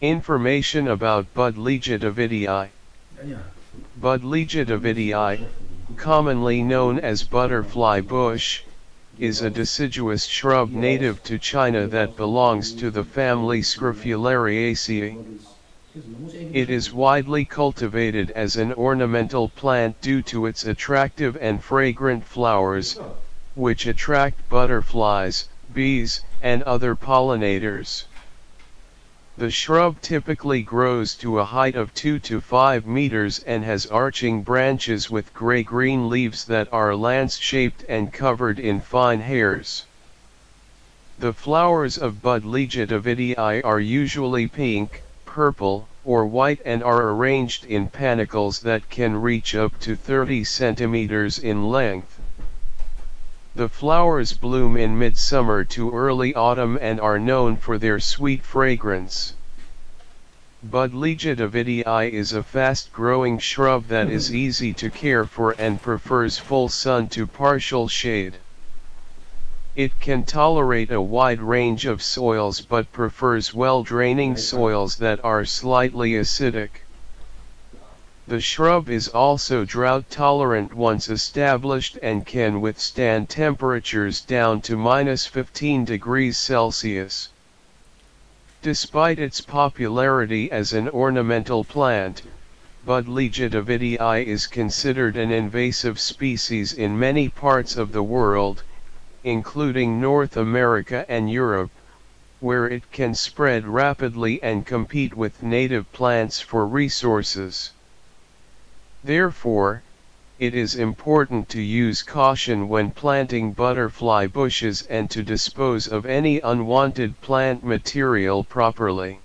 Information about Buddleja davidii. Buddleja davidii, commonly known as butterfly bush, is a deciduous shrub native to China that belongs to the family Scrofulariaceae. It is widely cultivated as an ornamental plant due to its attractive and fragrant flowers, which attract butterflies, bees, and other pollinators. The shrub typically grows to a height of 2 to 5 meters and has arching branches with gray-green leaves that are lance-shaped and covered in fine hairs. The flowers of Buddleja davidii are usually pink, purple, or white and are arranged in panicles that can reach up to 30 centimeters in length. The flowers bloom in midsummer to early autumn and are known for their sweet fragrance. Buddleja davidii is a fast-growing shrub that is easy to care for and prefers full sun to partial shade. It can tolerate a wide range of soils but prefers well-draining soils that are slightly acidic. The shrub is also drought-tolerant once established and can withstand temperatures down to -15 degrees Celsius. Despite its popularity as an ornamental plant, Buddleja davidii is considered an invasive species in many parts of the world, including North America and Europe, where it can spread rapidly and compete with native plants for resources. Therefore, it is important to use caution when planting butterfly bushes and to dispose of any unwanted plant material properly.